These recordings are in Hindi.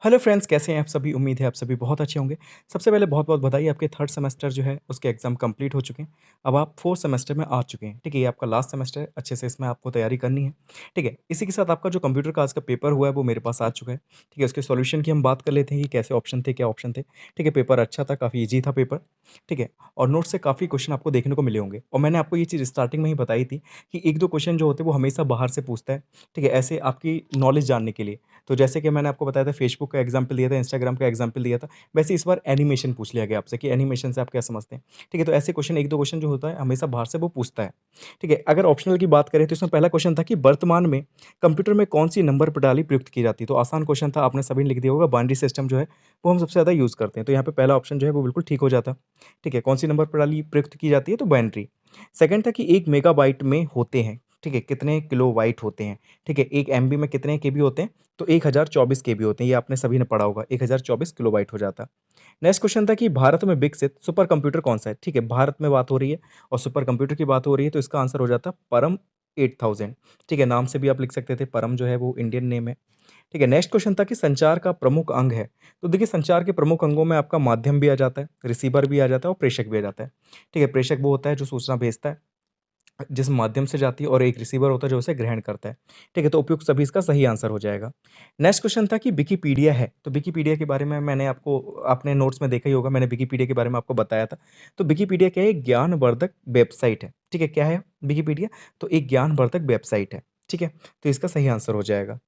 हेलो फ्रेंड्स, कैसे हैं आप सभी? उम्मीद है आप सभी बहुत अच्छे होंगे। सबसे पहले बहुत-बहुत बधाई, आपके थर्ड सेमेस्टर जो है उसके एग्ज़ाम कंप्लीट हो चुके हैं। अब आप फोर्थ सेमेस्टर में आ चुके हैं, ठीक है? ये आपका लास्ट सेमेस्टर है, अच्छे से इसमें आपको तैयारी करनी है, ठीक है? इसी के साथ आपका जो कंप्यूटर का आज का पेपर हुआ है वो मेरे पास आ चुका है, ठीक है? उसके सॉल्यूशन की हम बात कर लेते हैं कि कैसे ऑप्शन थे, क्या ऑप्शन थे, ठीक है? पेपर अच्छा था, काफ़ी ईज़ी था पेपर, ठीक है? और नोट्स से काफ़ी क्वेश्चन आपको देखने को मिले होंगे और मैंने आपको ये चीज़ स्टार्टिंग में ही बताई थी कि 1-2 क्वेश्चन जो होते हैं वो हमेशा बाहर से पूछता है, ठीक है? ऐसे आपकी नॉलेज जानने के लिए। तो जैसे कि मैंने आपको बताया था फेसबुक का एग्ज़ाम्पल दिया था, इंस्टाग्राम का एग्ज़ाम्पल दिया था, वैसे इस बार एनिमेशन पूछ लिया गया आपसे कि एनिमेशन से आप क्या समझते हैं? ठीक है, तो ऐसे क्वेश्चन 1-2 क्वेश्चन जो होता है हमेशा बाहर से वो पूछता है। ठीक है, अगर ऑप्शनल की बात करें तो इसमें पहला क्वेश्चन था कि वर्तमान में कंप्यूटर में कौन-सी नंबर प्रणाली प्रयुक्त की जाती है? तो आसान क्वेश्चन था, आपने सभी ने लिख दिया होगा बाइनरी सिस्टम जो है वो हम सबसे ज़्यादा यूज़ करते हैं। तो यहाँ पे पहला ऑप्शन जो है वो बिल्कुल ठीक हो जाता। ठीक है, कौन-सी नंबर प्रणाली प्रयुक्त की जाती है? तो बाइनरी। सेकंड था कि 1 मेगाबाइट में होते हैं, ठीक है, कितने किलोबाइट होते हैं? ठीक है, 1 एमबी में कितने केबी होते हैं? तो 1024 केबी होते हैं, ये आपने सभी ने पढ़ा होगा, 1024 किलोबाइट हो जाता। नेक्स्ट क्वेश्चन था कि भारत में विकसित सुपर कंप्यूटर कौन-सा है? ठीक है, भारत में बात हो रही है और सुपर कंप्यूटर की बात हो रही है, तो इसका आंसर हो जाता परम 8000। ठीक है, नाम से भी आप लिख सकते थे, परम जो है वो इंडियन नेम है। ठीक है, नेक्स्ट क्वेश्चन था कि संचार का प्रमुख अंग है। तो देखिए, संचार के प्रमुख अंगों में आपका माध्यम भी आ जाता है, रिसीवर भी आ जाता है और प्रेषक भी आ जाता है। ठीक है, प्रेषक वो होता है जो सूचना भेजता है, जिस माध्यम से जाती है, और एक रिसीवर होता है जो उसे ग्रहण करता है। ठीक है, तो उपयुक्त सभी इसका सही आंसर हो जाएगा। नेक्स्ट क्वेश्चन था कि विकिपीडिया है, तो विकिपीडिया के बारे में मैंने आपको अपने नोट्स में देखा ही होगा, मैंने विकिपीडिया के बारे में आपको बताया था। तो विकिपीडिया क्या है? एक ज्ञानवर्धक वेबसाइट है। ठीक है, क्या है विकिपीडिया? तो एक ज्ञानवर्धक वेबसाइट है। ठीक है, तो इसका सही आंसर हो जाएगा।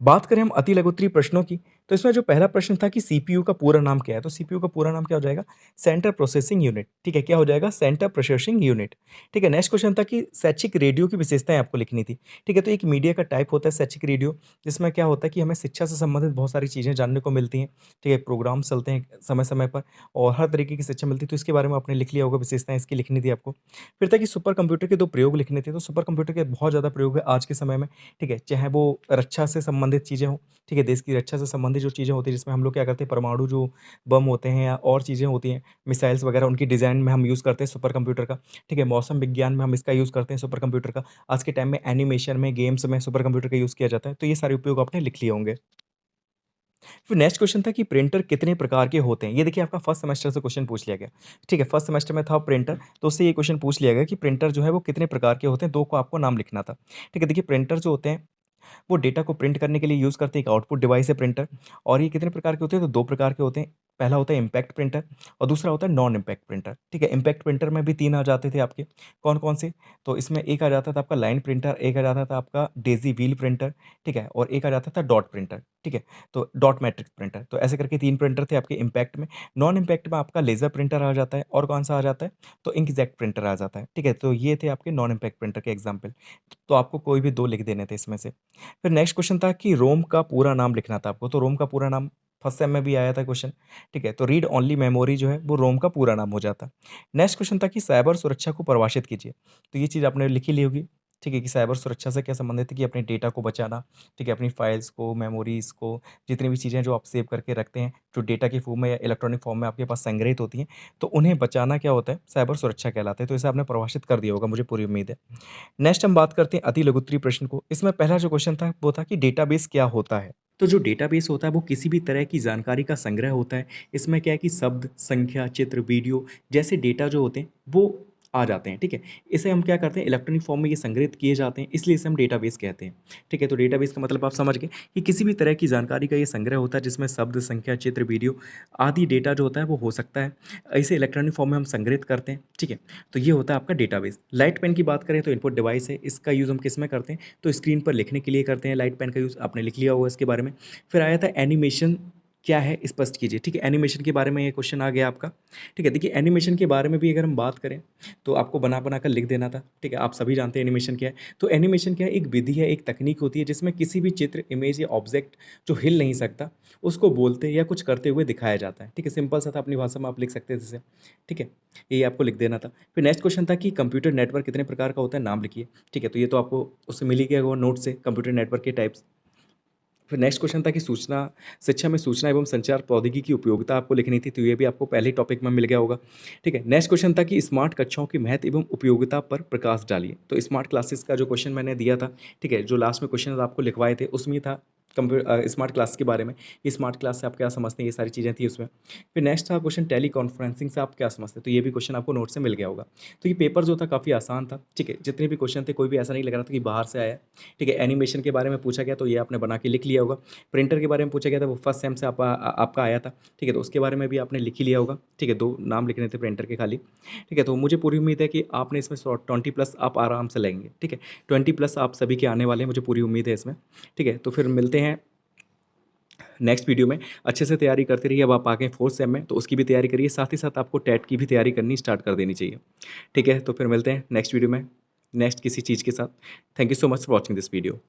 बात करें हम अति लघुत्तरीय प्रश्नों की, तो इसमें जो पहला प्रश्न था कि सीपीयू का पूरा नाम क्या है? तो सीपीयू का पूरा नाम क्या हो जाएगा? सेंट्रल प्रोसेसिंग यूनिट, ठीक है? क्या हो जाएगा? सेंट्रल प्रोसेसिंग यूनिट, ठीक है? नेक्स्ट क्वेश्चन था कि शैक्षिक रेडियो की विशेषताएँ आपको लिखनी थी, ठीक है? तो एक मीडिया का टाइप होता है शैक्षिक रेडियो, जिसमें क्या होता है कि हमें शिक्षा से संबंधित बहुत सारी चीज़ें जानने को मिलती हैं, ठीक है? प्रोग्राम चलते हैं समय-समय पर और हर तरीके की शिक्षा मिलती है, तो इसके बारे में आपने लिख लिया होगा, विशेषताएँ इसकी लिखनी थी आपको। फिर था कि सुपर कंप्यूटर के 2 प्रयोग लिखने थे, तो सुपर कंप्यूटर के बहुत ज़्यादा प्रयोग है आज के समय में, ठीक है? चाहे वो रक्षा से संबंधित चीज़ें हों, ठीक है, देश की रक्षा से संबंधित जो चीज़ें होती हैं, जिसमें हम लोग क्या करते हैं, परमाणु जो बम होते हैं या और चीज़ें होती हैं, मिसाइल्स वगैरह, उनकी डिज़ाइन में हम यूज़ करते हैं सुपर कंप्यूटर का, ठीक है। मौसम विज्ञान में हम इसका यूज़ करते हैं सुपर कंप्यूटर का। आज के टाइम में एनिमेशन में, गेम्स में सुपर कंप्यूटर का यूज़ किया जाता है। तो ये सारे उपयोग आपने लिख लिए होंगे। फिर नेक्स्ट क्वेश्चन था कि प्रिंटर कितने प्रकार के होते हैं? ये देखिए, आपका फर्स्ट सेमेस्टर से क्वेश्चन पूछ लिया गया। ठीक है, फर्स्ट सेमेस्टर में था प्रिंटर, तो उससे ये क्वेश्चन पूछ लिया गया कि प्रिंटर जो है वो कितने प्रकार के होते हैं, 2 को आपको नाम लिखना था। ठीक है, देखिए, प्रिंटर जो होते हैं वो डेटा को प्रिंट करने के लिए यूज़ करते हैं, एक आउटपुट डिवाइस है प्रिंटर। और ये कितने प्रकार के होते हैं? तो 2 प्रकार के होते हैं। पहला होता है इम्पैक्ट प्रिंटर और दूसरा होता है नॉन इम्पैक्ट प्रिंटर, ठीक है? इम्पैक्ट प्रिंटर में भी 3 आ जाते थे आपके, कौन-कौन से? तो इसमें एक आ जाता था आपका लाइन प्रिंटर, एक आ जाता था आपका डेज़ी व्हील प्रिंटर, ठीक है? और एक आ जाता था डॉट प्रिंटर, ठीक है? तो डॉट मैट्रिक्स प्रिंटर, तो ऐसे करके 3 प्रिंटर थे आपके इम्पैक्ट में। नॉन इम्पैक्ट में आपका लेज़र प्रिंटर आ जाता है और कौन-सा आ जाता है? तो इंकजेट प्रिंटर आ जाता है, ठीक है? तो ये थे आपके नॉन इम्पैक्ट प्रिंटर के एग्ज़ाम्पल। तो आपको कोई भी 2 लिख देने थे इसमें से। फिर नेक्स्ट क्वेश्चन था कि रोम का पूरा नाम लिखना था आपको, तो रोम का पूरा नाम फर्स्ट सेम में भी आया था क्वेश्चन, ठीक है? तो रीड ओनली मेमोरी जो है वो रोम का पूरा नाम हो जाता। नेक्स्ट क्वेश्चन था कि साइबर सुरक्षा को परिभाषित कीजिए, तो ये चीज़ आपने लिख ही ली होगी, ठीक है? कि साइबर सुरक्षा से क्या संबंधित है कि अपने डेटा को बचाना, ठीक है? अपनी फाइल्स को, मेमोरीज़ को, जितनी भी चीज़ें जो आप सेव करके रखते हैं, जो डेटा के फॉर्म में या इलेक्ट्रॉनिक फॉर्म में आपके पास संग्रहित होती हैं, तो उन्हें बचाना क्या होता है? साइबर सुरक्षा कहलाता है। तो इसे आपने परिभाषित कर दिया होगा, मुझे पूरी उम्मीद है। नेक्स्ट हम बात करते हैं अति लघुत्तरीय प्रश्न को। इसमें पहला जो क्वेश्चन था वो था कि डेटाबेस क्या होता है? तो जो डेटाबेस होता है वो किसी भी तरह की जानकारी का संग्रह होता है। इसमें क्या है कि शब्द, संख्या, चित्र, वीडियो जैसे डेटा जो होते हैं वो आ जाते हैं, ठीक है? इसे हम क्या करते हैं, इलेक्ट्रॉनिक फॉर्म में ये संग्रहित किए जाते हैं, इसलिए इसे हम डेटाबेस कहते हैं। ठीक है? तो डेटाबेस का मतलब आप समझ गए कि किसी भी तरह की जानकारी का ये संग्रह होता है, जिसमें शब्द, संख्या, चित्र, वीडियो आदि डेटा जो होता है वो हो सकता है। इसे इलेक्ट्रॉनिक फॉर्म में हम संग्रहित करते हैं, ठीक है? तो ये होता है आपका डेटाबेस। लाइट पेन की बात करें तो इनपुट डिवाइस है, इसका यूज़ हम किस में करते हैं? तो स्क्रीन पर लिखने के लिए करते हैं लाइट पेन का यूज़, आपने लिख लिया होगा इसके बारे में। फिर आया था एनिमेशन क्या है, स्पष्ट कीजिए, ठीक है? एनिमेशन के बारे में ये क्वेश्चन आ गया आपका, ठीक है? देखिए, एनिमेशन के बारे में भी अगर हम बात करें तो आपको बना-बना कर लिख देना था, ठीक है? आप सभी जानते हैं एनिमेशन क्या है। तो एनिमेशन क्या है? एक विधि है, एक तकनीक होती है जिसमें किसी भी चित्र, इमेज या ऑब्जेक्ट जो हिल नहीं सकता, उसको बोलते या कुछ करते हुए दिखाया जाता है, ठीक है? सिंपल सा था, अपनी भाषा में आप लिख सकते थे इसे, ठीक है? ये आपको लिख देना था। फिर नेक्स्ट क्वेश्चन था कि कंप्यूटर नेटवर्क कितने प्रकार का होता है, नाम लिखिए, ठीक है? तो ये तो आपको उससे मिल ही गया होगा नोट से, कंप्यूटर नेटवर्क के टाइप्स। फिर नेक्स्ट क्वेश्चन था कि सूचना शिक्षा में सूचना एवं संचार प्रौद्योगिकी की उपयोगिता आपको लिखनी थी, तो ये भी आपको पहले ही टॉपिक में मिल गया होगा। ठीक है, नेक्स्ट क्वेश्चन था कि स्मार्ट कक्षाओं की महत्व एवं उपयोगिता पर प्रकाश डालिए। तो स्मार्ट क्लासेस का जो क्वेश्चन मैंने दिया था, ठीक है, जो लास्ट में क्वेश्चन आपको लिखवाए थे, उसमें था स्मार्ट क्लास के बारे में कि स्मार्ट क्लास से आप क्या समझते हैं, ये सारी चीज़ें थी उसमें। फिर नेक्स्ट था क्वेश्चन टेली कॉन्फ्रेंसिंग से आप क्या समझते हैं, तो ये भी क्वेश्चन आपको नोट से मिल गया होगा। तो ये पेपर जो था काफ़ी आसान था, ठीक है, जितने भी क्वेश्चन थे कोई भी ऐसा नहीं लग रहा था कि बाहर से आया है। ठीक है, एनिमेशन के बारे में पूछा गया तो ये आपने बना के लिख लिया होगा। प्रिंटर के बारे में पूछा गया था, वो फर्स्ट सेम से आपका आया था, ठीक है, तो उसके बारे में भी आपने लिख ही लिया होगा। ठीक है, 2 नाम लिखने थे प्रिंटर के खाली। ठीक है, तो मुझे पूरी उम्मीद है कि आपने इसमें 20 प्लस आप आराम से लाएँगे। ठीक है, 20 प्लस आप सभी के आने वाले हैं, मुझे पूरी उम्मीद है इसमें। ठीक है, तो फिर मिलते हैं नेक्स्ट वीडियो में। अच्छे से तैयारी करते रहिए, अब आप आ गए 4th सेम में, तो उसकी भी तैयारी करिए, साथ ही साथ आपको टेट की भी तैयारी करनी स्टार्ट कर देनी चाहिए। ठीक है, तो फिर मिलते हैं नेक्स्ट वीडियो में, नेक्स्ट किसी चीज़ के साथ। Thank you so much for watching this video.